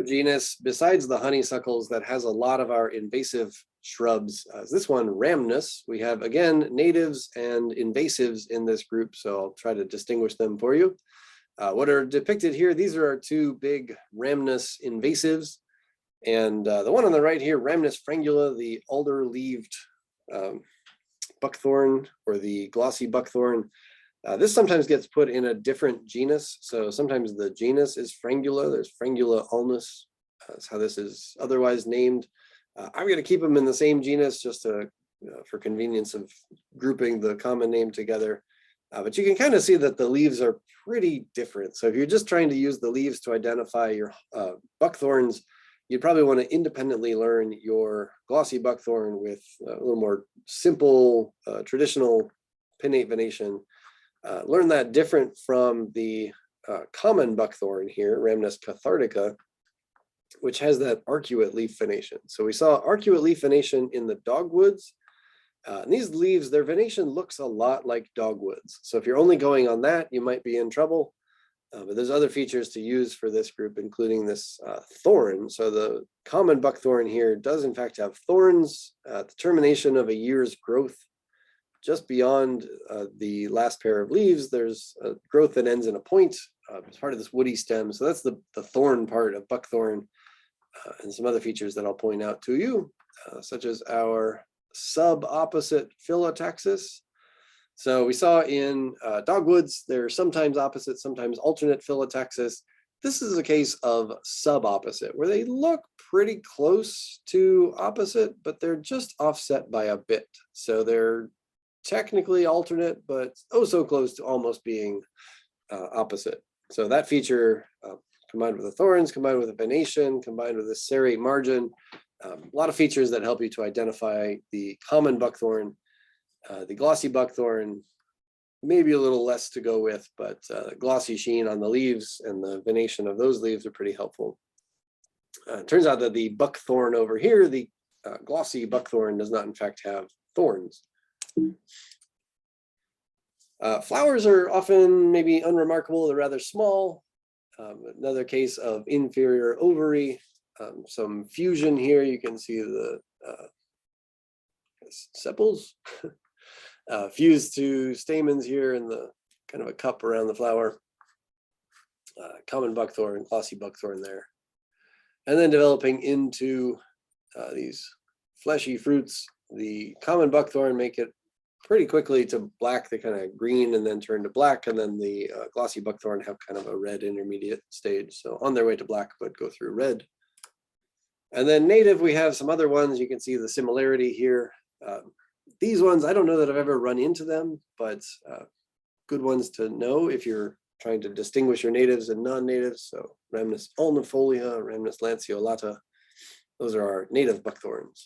genus, besides the honeysuckles, that has a lot of our invasive shrubs. This one, Rhamnus. We have, again, natives and invasives in this group, so I'll try to distinguish them for you. What are depicted here, these are our two big Rhamnus invasives. And the one on the right here, Rhamnus frangula, the alder-leaved buckthorn, or the glossy buckthorn. This sometimes gets put in a different genus. So sometimes the genus is Frangula. There's Frangula ulmus. That's how this is otherwise named. I'm going to keep them in the same genus just to, for convenience of grouping the common name together. But you can kind of see that the leaves are pretty different. So if you're just trying to use the leaves to identify your buckthorns, you'd probably want to independently learn your glossy buckthorn with a little more simple, traditional pinnate venation. Learn that different from the common buckthorn here, Rhamnus cathartica, which has that arcuate leaf venation. So we saw arcuate leaf venation in the dogwoods. And these leaves, their venation looks a lot like dogwoods. So if you're only going on that, you might be in trouble. But there's other features to use for this group, including this thorn. So the common buckthorn here does in fact have thorns at the termination of a year's growth. Just beyond the last pair of leaves, there's a growth that ends in a point. It's part of this woody stem. So that's the thorn part of buckthorn, and some other features that I'll point out to you, such as our sub-opposite phyllotaxis. So we saw in dogwoods, they're sometimes opposite, sometimes alternate phyllotaxis. This is a case of sub-opposite, where they look pretty close to opposite, but they're just offset by a bit. So they're technically alternate, but oh so close to almost being opposite. So that feature, combined with the thorns, combined with the venation, combined with the serrate margin, a lot of features that help you to identify the common buckthorn. The glossy buckthorn, maybe a little less to go with, but glossy sheen on the leaves and the venation of those leaves are pretty helpful. It turns out that the buckthorn over here, the glossy buckthorn, does not in fact have thorns. Flowers are often maybe unremarkable, they're rather small. Another case of inferior ovary. Some fusion here, you can see the sepals fused to stamens here in the kind of a cup around the flower. Common buckthorn, glossy buckthorn there. And then developing into these fleshy fruits. The common buckthorn make it pretty quickly to black. They kind of green and then turn to black, and then the glossy buckthorn have kind of a red intermediate stage. So on their way to black, but go through red. And then native, we have some other ones. You can see the similarity here. These ones, I don't know that I've ever run into them, but good ones to know if you're trying to distinguish your natives and non-natives. So Rhamnus ulnifolia, Rhamnus lanceolata, those are our native buckthorns.